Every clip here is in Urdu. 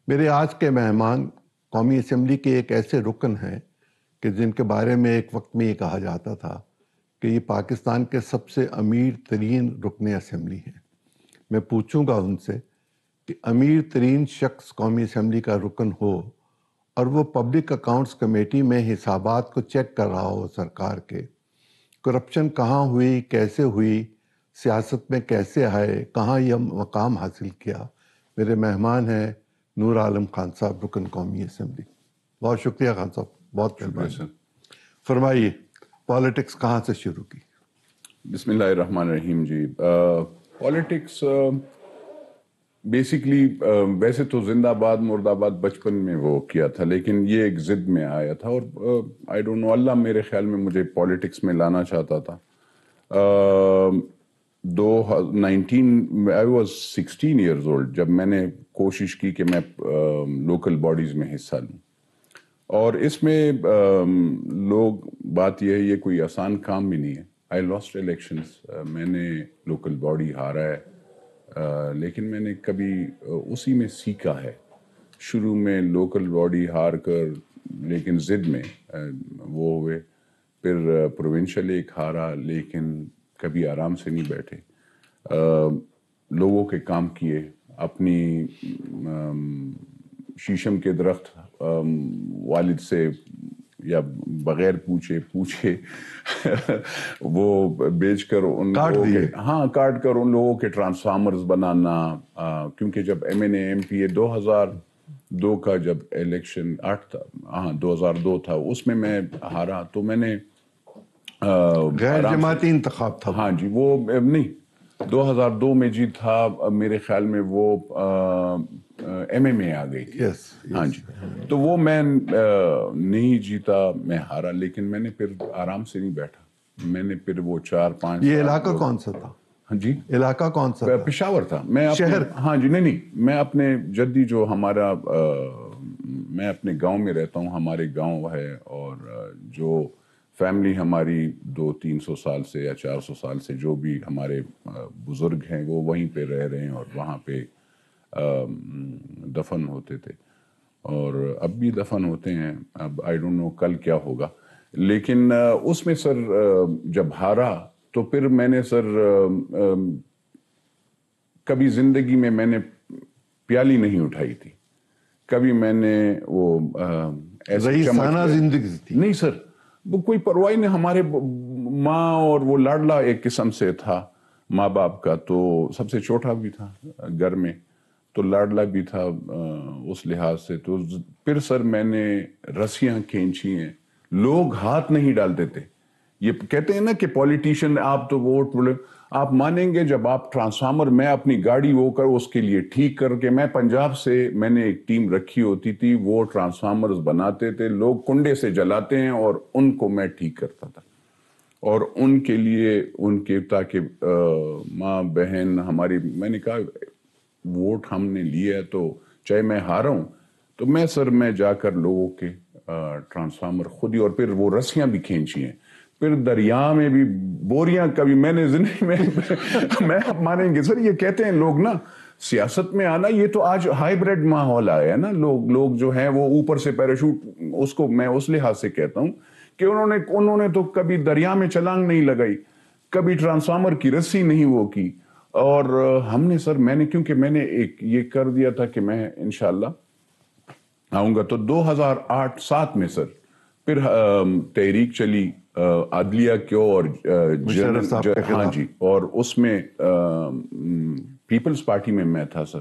میرے آج کے مہمان قومی اسمبلی کے ایک ایسے رکن ہیں کہ جن کے بارے میں ایک وقت میں یہ کہا جاتا تھا کہ یہ پاکستان کے سب سے امیر ترین رکن اسمبلی ہیں۔ میں پوچھوں گا ان سے کہ امیر ترین شخص قومی اسمبلی کا رکن ہو اور وہ پبلک اکاؤنٹس کمیٹی میں حسابات کو چیک کر رہا ہو سرکار کے، کرپشن کہاں ہوئی، کیسے ہوئی، سیاست میں کیسے آئے، کہاں یہ مقام حاصل کیا۔ میرے مہمان ہیں نور عالم خان صاحب، رکن قومی اسمبلی۔ بہت شکریہ خان صاحب، بہت شکریہ۔ فرمائیے، پالیٹکس کہاں سے شروع کی؟ بسم اللہ الرحمن الرحیم۔ جی پالیٹکس بیسکلی ویسے تو زندہ آباد مرد آباد بچپن میں وہ کیا تھا، لیکن یہ ایک ضد میں آیا تھا، اور آئی ڈونٹ نو، اللہ میرے خیال میں مجھے پالیٹکس میں لانا چاہتا تھا۔ 19 I was 16 years old جب میں نے کوشش کی کہ میں لوکل باڈیز میں حصہ لوں، اور اس میں لوگ بات یہ ہے، یہ کوئی آسان کام بھی نہیں ہے۔ I lost elections، میں نے لوکل باڈی ہارا ہے، لیکن میں نے کبھی اسی میں سیکھا ہے۔ شروع میں لوکل باڈی ہار کر لیکن ضد میں وہ ہوئے، پھر پروونشل ایک ہارا، لیکن کبھی آرام سے نہیں بیٹھے، لوگوں کے کام کیے، اپنی شیشم کے درخت والد سے یا بغیر پوچھے وہ بیچ کر ان لوگوں کے کاٹ کر ان لوگوں کے ٹرانسفارمرز بنانا، کیونکہ جب MNA MPA 2002 کا جب الیکشن 8 تھا، 2002 تھا، اس میں میں ہارا، تو میں نے غیر جماعتی انتخاب تھا۔ ہاں جی، وہ نہیں، 2002 میں جی تھا میرے خیال میں، وہ MMA آ گئی تھی۔ ہاں جی، تو وہ میں نہیں جیتا، میں ہارا، لیکن میں نے پھر آرام سے نہیں بیٹھا، میں نے پھر وہ 4-5۔ یہ علاقہ کون سا تھا؟ ہاں جی، علاقہ کون سا؟ پشاور تھا۔ میں شہر؟ ہاں جی، نہیں، میں اپنے جدی جو ہمارا، میں اپنے گاؤں میں رہتا ہوں، ہمارے گاؤں ہے، اور جو فیملی ہماری 200-300 سال سے یا 400 سال سے جو بھی ہمارے بزرگ ہیں وہ وہیں پہ رہ رہے ہیں، اور وہاں پہ دفن ہوتے تھے، اور اب بھی دفن ہوتے ہیں۔ اب آئی ڈونٹ نو کل کیا ہوگا، لیکن اس میں سر جب ہارا تو پھر میں نے سر کبھی زندگی میں نے پیالی نہیں اٹھائی تھی، کبھی میں نے وہ رئیسانہ زندگی تھی؟ نہیں سر، وہ کوئی پرواہ نہیں، ہمارے ماں اور وہ لاڈلا ایک قسم سے تھا ماں باپ کا، تو سب سے چھوٹا بھی تھا گھر میں، تو لاڈلا بھی تھا اس لحاظ سے۔ تو پھر سر میں نے رسیاں کھینچی ہیں، لوگ ہاتھ نہیں ڈالتے تھے۔ یہ کہتے ہیں نا کہ پولیٹیشین آپ تو ووٹ، آپ مانیں گے جب آپ ٹرانسفارمر، میں اپنی گاڑی وہ کر اس کے لیے ٹھیک کر کے، میں پنجاب سے میں نے ایک ٹیم رکھی ہوتی تھی، وہ ٹرانسفارمرز بناتے تھے، لوگ کنڈے سے جلاتے ہیں، اور ان کو میں ٹھیک کرتا تھا، اور ان کے لیے ان کے تاکہ ماں بہن ہماری، میں نے کہا ووٹ ہم نے لیا ہے تو چاہے میں ہارا ہوں، تو میں سر میں جا کر لوگوں کے ٹرانسفارمر خود ہی، اور پھر وہ رسیاں بھی کھینچی ہیں، پھر دریا میں بھی بوریاں، کبھی میں نے زندگی میں آپ مانیں گے سر، یہ کہتے ہیں لوگ نا سیاست میں آنا، یہ تو آج ہائیبریڈ ماحول آیا ہے نا، لوگ جو ہیں وہ اوپر سے پیراشوٹ، اس کو میں اس لحاظ سے کہتا ہوں کہ انہوں نے تو کبھی دریا میں چھلانگ نہیں لگائی، کبھی ٹرانسفارمر کی رسی نہیں وہ کی، اور ہم نے سر، میں نے کیونکہ میں نے ایک یہ کر دیا تھا کہ میں انشاءاللہ آؤں گا، تو 2008-7 میں سر پھر تحریک چلی عدلیہ کیوں، اور ہاں جی، اور اس میں پیپلز پارٹی میں تھا سر۔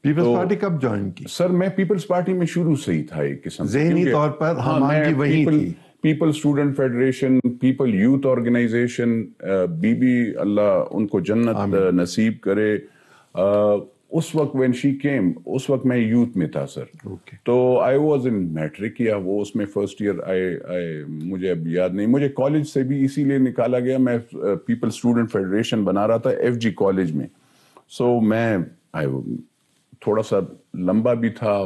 پیپلز پارٹی کب جوائن کی؟ سر میں پیپلز پارٹی میں شروع سے ہی تھا ایک قسم، ذہنی طور پر ہماری وہی تھی، people student federation, people youth organization, بی بی اللہ ان کو جنت نصیب کرے، اس وقت وین شی کیم، اس وقت میں یوتھ میں تھا سر، تو آئی واز ان میٹرک، یا وہ اس میں فرسٹ ایئر، مجھے اب یاد نہیں، مجھے کالج سے بھی اسی لیے نکالا گیا، میں پیپل اسٹوڈنٹ فیڈریشن بنا رہا تھا FG کالج میں، سو میں تھوڑا سا لمبا بھی تھا،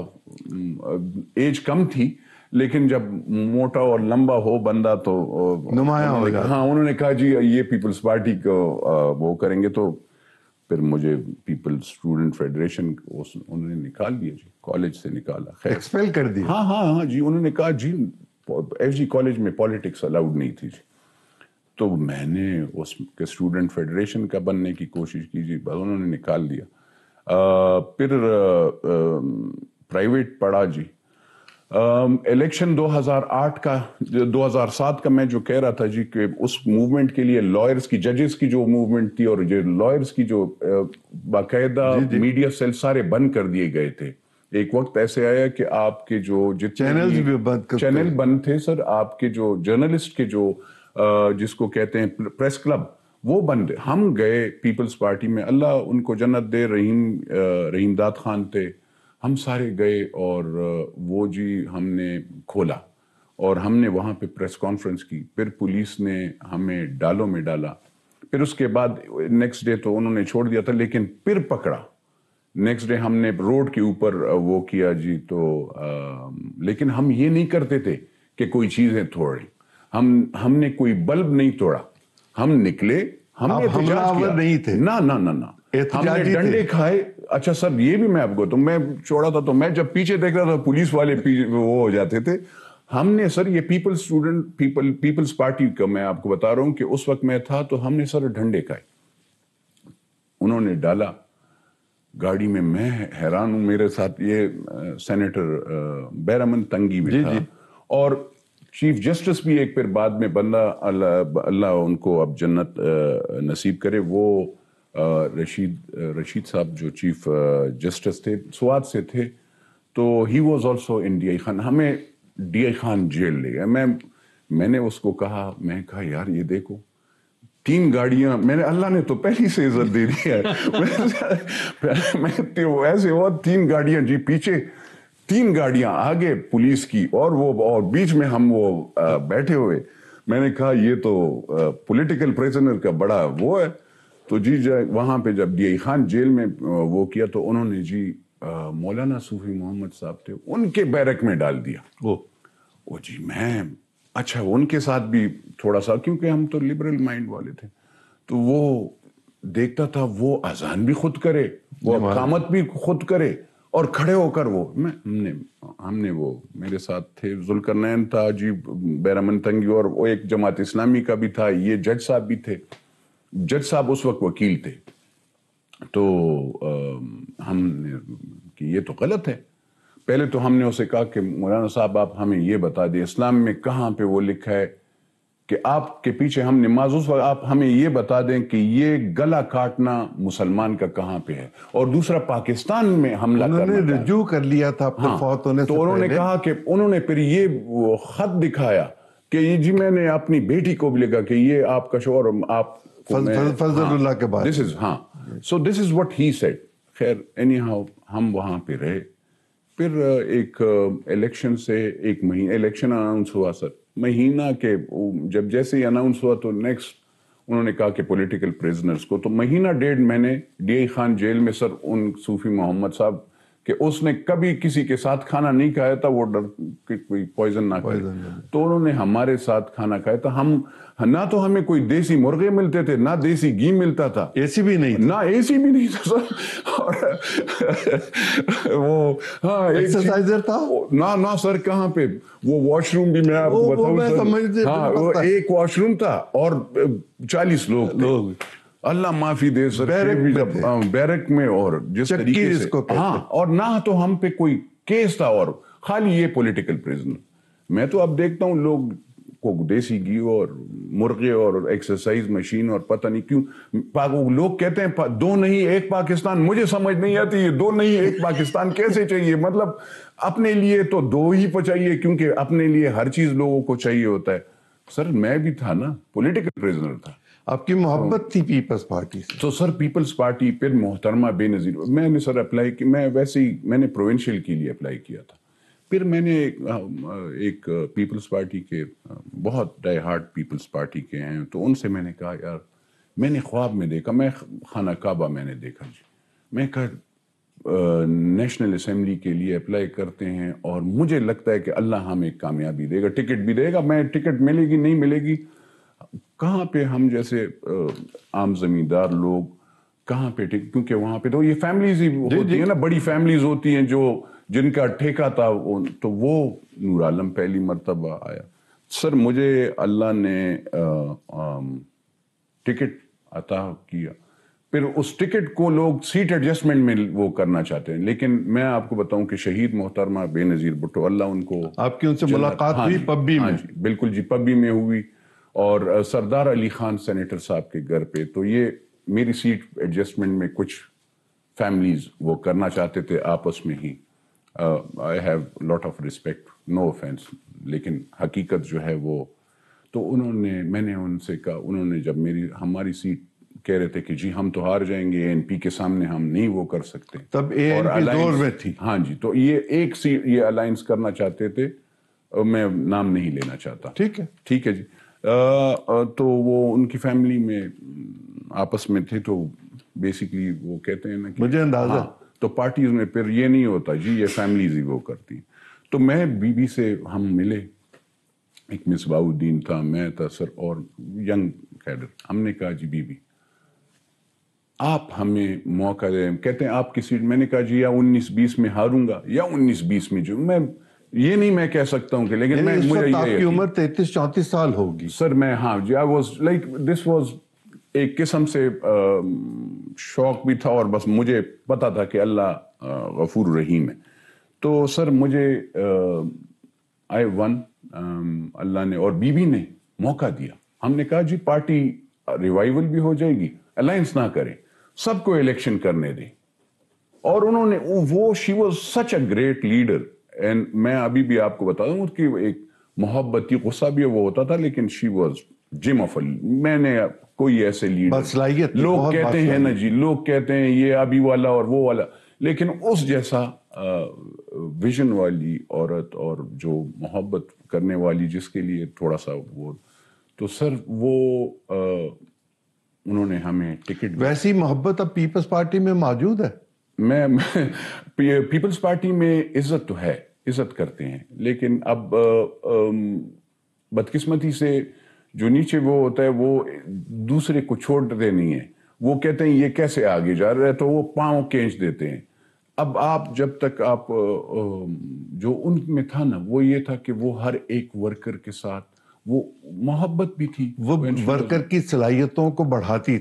ایج کم تھی، لیکن جب موٹا اور لمبا ہو بندہ تو نمایاں ہو جاتا۔ ہاں، انہوں نے کہا جی یہ پیپلز پارٹی کو وہ کریں گے، تو پھر مجھے پیپل اسٹوڈنٹ فیڈریشن انہوں نے نکال دیا جی, کالج سے نکالا, خیر ایکسپیل کر دیا. ہاں جی, انہوں نے کہا جی ایف جی کالج میں پالیٹکس الاؤڈ نہیں تھی جی. تو میں نے اس کے اسٹوڈنٹ فیڈریشن کا بننے کی کوشش کی جی, انہوں نے نکال دیا. پھر پرائیویٹ پڑھا جی. الیکشن 2008 کا 2007 کا میں جو کہہ رہا تھا جی کہ اس موومنٹ کے لیے لائرز کی, ججز کی جو موومنٹ تھی اور جو لائرز کی جو باقاعدہ میڈیا سیل سارے بند کر دیے گئے تھے. ایک وقت ایسے آیا کہ آپ کے جو چینل بند تھے سر, آپ کے جو جرنلسٹ کے جو جس کو کہتے ہیں پریس کلب, وہ بند. ہم گئے پیپلز پارٹی میں, اللہ ان کو جنت دے, رحیم داد خان تھے, ہم سارے گئے اور وہ جی ہم نے کھولا اور ہم نے وہاں پہ پریس کانفرنس کی. پھر پولیس نے ہمیں ڈالوں میں ڈالا. پھر اس کے بعد نیکسٹ ڈے تو انہوں نے چھوڑ دیا تھا, لیکن پھر پکڑا. نیکسٹ ڈے ہم نے روڈ کے اوپر وہ کیا جی. تو لیکن ہم یہ نہیں کرتے تھے کہ کوئی چیزیں توڑیں. ہم نے کوئی بلب نہیں توڑا, ہم نکلے, ہم نے احتجاج کیا. نہیں تھے, نہ ہم نے ڈنڈے کھائے. اچھا سر یہ بھی میں آپ کو, تو میں چھوڑا تھا تو میں جب پیچھے دیکھ رہا تھا پولیس والے وہ ہو جاتے تھے. ہم نے سر یہ پیپلز پارٹی کا میں آپ کو بتا رہا ہوں کہ اس وقت میں تھا, تو ہم نے سر ڈنڈے کھائے. انہوں نے ڈالا گاڑی میں. میں حیران ہوں, میرے ساتھ یہ سینیٹر بیرامن تنگی بھی تھا اور چیف جسٹس بھی ایک پھر بعد میں بندہ, اللہ ان کو اب جنت نصیب کرے, وہ رشید صاحب جو چیف جسٹس تھے سوات سے تھے. تو he was also in D I Khan. ہمیں ڈی آئی خان جیل لے گئے. میں نے اس کو کہا, میں کہا یار یہ دیکھو 3 گاڑیاں, میں نے, اللہ نے تو پہلی سے عزت دے دی ہے. میں ایسے ہوا 3 گاڑیاں جی پیچھے, 3 گاڑیاں آگے پولیس کی اور بیچ میں ہم وہ بیٹھے ہوئے. میں نے کہا یہ تو پولیٹیکل پریزنر کا بڑا وہ ہے. تو جی وہاں پہ جب ڈی آئی خان جیل میں وہ کیا تو انہوں نے جی مولانا صوفی محمد صاحب تھے, ان کے بیرک میں ڈال دیا. وہ جی میں اچھا ان کے ساتھ بھی تھوڑا سا, کیونکہ ہم تو لبرل مائنڈ والے تھے, تو وہ دیکھتا تھا وہ اذان بھی خود کرے, وہ اقامت بھی خود کرے اور کھڑے ہو کر وہ ہم نے وہ میرے ساتھ تھے, ذوالقرنین تھا جی, بیرامن تنگی, اور وہ ایک جماعت اسلامی کا بھی تھا, یہ جج صاحب بھی تھے. جج صاحب اس وقت وکیل تھے. تو ہم نے کہ یہ تو غلط ہے. پہلے تو ہم نے اسے کہا کہ مولانا صاحب آپ ہمیں یہ بتا دیں اسلام میں کہاں پہ وہ لکھا ہے کہ آپ کے پیچھے ہم نماز, اس وقت آپ ہمیں یہ بتا دیں کہ یہ گلا کاٹنا مسلمان کا کہاں پہ ہے. اور دوسرا پاکستان میں حملہ کرنا, انہوں نے رجوع کر لیا تھا اپنے فوت ہونے سے تو انہوں نے کہا کہ انہوں نے پھر یہ خط دکھایا کہ یہ جی میں نے اپنی بیٹی کو بھی لکھا کہ یہ آپ کا شوہر, آپ فضل اللہ کے بعد. So this is what he said. خیر anyhow ہم وہاں پہ رہے. پھر ایک الیکشن سے ایک مہینہ, الیکشن اناؤنس ہوا سر, مہینہ کے جب جیسے ہی اناؤنس ہوا تو نیکسٹ انہوں نے کہا کہ پولیٹیکل پریزنرز کو. تو مہینہ 1.5 میں نے ڈی آئی خان جیل میں سر ان صوفی محمد صاحب کہ اس نے کبھی کسی کے ساتھ کھانا نہیں کھایا تھا, وہ ڈر کہ کوئی پوائزن نہ کرے, تو انہوں نے ہمارے ساتھ کھانا کھایا تھا. ہم نہ تو ہمیں کوئی دیسی مرغے ملتے تھے, نہ دیسی گھی ملتا تھا, اے سی بھی نہیں, نہ اے سی بھی نہیں تھا سر. اور وہ ہاں ایکسرسائزر تھا نہ سر, کہاں پہ وہ واش روم بھی میں آپ کو بتاؤں سر, ہاں وہ ایک واش روم تھا اور 40 لوگ اللہ معافی دے سر, بیرک میں, اور جس طریقے سے ہاں, اور نہ تو ہم پہ کوئی کیس تھا اور خالی یہ پولیٹیکل پریزنر. میں تو اب دیکھتا ہوں لوگ کو دیسی گھی اور مرغے اور ایکسرسائز مشین اور پتہ نہیں کیوں لوگ کہتے ہیں 2 نہیں 1 پاکستان. مجھے سمجھ نہیں آتی یہ 2 نہیں 1 پاکستان کیسے چاہیے, مطلب اپنے لیے تو 2 ہی چاہیے, کیونکہ اپنے لیے ہر چیز لوگوں کو چاہیے ہوتا ہے. سر میں بھی تھا نا, پولیٹیکل پریزنر تھا. آپ کی محبت تھی پیپلز پارٹی سے؟ تو سر پیپلز پارٹی, پھر محترمہ بے نظیر, میں نے سر اپلائی کی, میں ویسے ہی میں نے پروونشل کے لیے اپلائی کیا تھا. پھر میں نے ایک پیپلز پارٹی کے بہت ڈائی ہارڈ پیپلز پارٹی کے ہیں, تو ان سے میں نے کہا یار میں نے خواب میں دیکھا, میں خانہ کعبہ میں نے دیکھا جی, میں کہا نیشنل اسمبلی کے لیے اپلائی کرتے ہیں اور مجھے لگتا ہے کہ اللہ ہمیں کامیابی دے گا, ٹکٹ بھی دے گا. میں ٹکٹ ملے گی نہیں ملے گی, کہاں پہ ہم جیسے عام زمیندار لوگ کہاں پہ کیونکہ وہاں پہ تو یہ فیملیز ہی ہوتی ہیں نا, بڑی فیملیز ہوتی ہیں جو جن کا ٹھیکہ تھا, تو وہ نور عالم پہلی مرتبہ آیا. سر مجھے اللہ نے ٹکٹ عطا کیا, پھر اس ٹکٹ کو لوگ سیٹ ایڈجسٹمنٹ میں وہ کرنا چاہتے ہیں, لیکن میں آپ کو بتاؤں کہ شہید محترمہ بے نظیر بھٹو, اللہ ان کو, آپ کی ان سے ملاقات ہوئی پبی میں؟ جی بالکل جی, پبی میں ہوئی, اور سردار علی خان سینیٹر صاحب کے گھر پہ. تو یہ میری سیٹ ایڈجسٹمنٹ میں کچھ فیملیز وہ کرنا چاہتے تھے آپس میں ہی. I have lot of respect, no offence, لیکن حقیقت جو ہے وہ, تو میں نے ان سے کہا, انہوں نے جب ہماری سیٹ کہہ رہے تھے کہ جی ہم تو ہار جائیں گے, این پی کے سامنے ہم نہیں وہ کر سکتے, تب اے این پی دور میں تھی. ہاں جی, تو یہ ایک سیٹ یہ الائنس کرنا چاہتے تھے, میں نام نہیں لینا چاہتا. ٹھیک ہے جی. تو وہ ان کی فیملی میں آپس میں تھے, تو بیسیکلی وہ کہتے ہیں نا کہ مجھے اندازہ, تو پارٹیز میں پھر یہ نہیں ہوتا جی یہ فیملیز ہی وہ کرتی ہیں. تو میں بی بی سے ہم ملے, ایک مصباح الدین تھا, میں تھا سر, اور ینگ کیڈر. ہم نے کہا جی بی بی آپ ہمیں موقع دیں. کہتے ہیں آپ کی سیٹ, میں نے کہا جی یا 19-20 میں ہاروں گا یا 19-20 میں جو, میں یہ نہیں میں کہہ سکتا ہوں کہ, لیکن میں مجھے آپ کی عمر 33-34 سال ہوگی سر. میں ہاں جی, I was like this was ایک قسم سے شوق بھی تھا, اور بس مجھے پتا تھا کہ اللہ غفور رحیم ہے. تو سر مجھے آئی ون, اللہ نے اور بی بی نے موقع دیا. ہم نے کہا جی پارٹی ریوائیول بھی ہو جائے گی, الائنس نہ کریں, سب کو الیکشن کرنے دیں. اور انہوں نے وہ, she was such a great leader. And میں ابھی بھی آپ کو بتا دوں کہ ایک محبتی غصہ بھی وہ ہوتا تھا, لیکن شی واز جم آف, میں نے کوئی ایسے لیڈر, لوگ کہتے ہیں نا جی, لوگ کہتے ہیں یہ ابھی والا اور وہ والا, لیکن اس جیسا ویژن والی عورت, اور جو محبت کرنے والی, جس کے لیے تھوڑا سا وہ, تو سر وہ انہوں نے ہمیں ٹکٹ. ویسی محبت اب پیپلز پارٹی میں موجود ہے؟ میں پیپلز پارٹی میں عزت تو ہے, عزت کرتے ہیں, لیکن اب بدقسمتی سے جو نیچے وہ ہوتا ہے وہ دوسرے کو چھوڑتے نہیں ہیں. وہ کہتے ہیں یہ کیسے آگے جا رہا ہے, تو وہ پاؤں کھینچ دیتے ہیں. اب آپ جب تک آپ جو ان میں تھا نا, وہ یہ تھا کہ وہ ہر ایک ورکر کے ساتھ وہ محبت بھی تھی, وہ ورکر کی صلاحیتوں کو بڑھاتی تھی.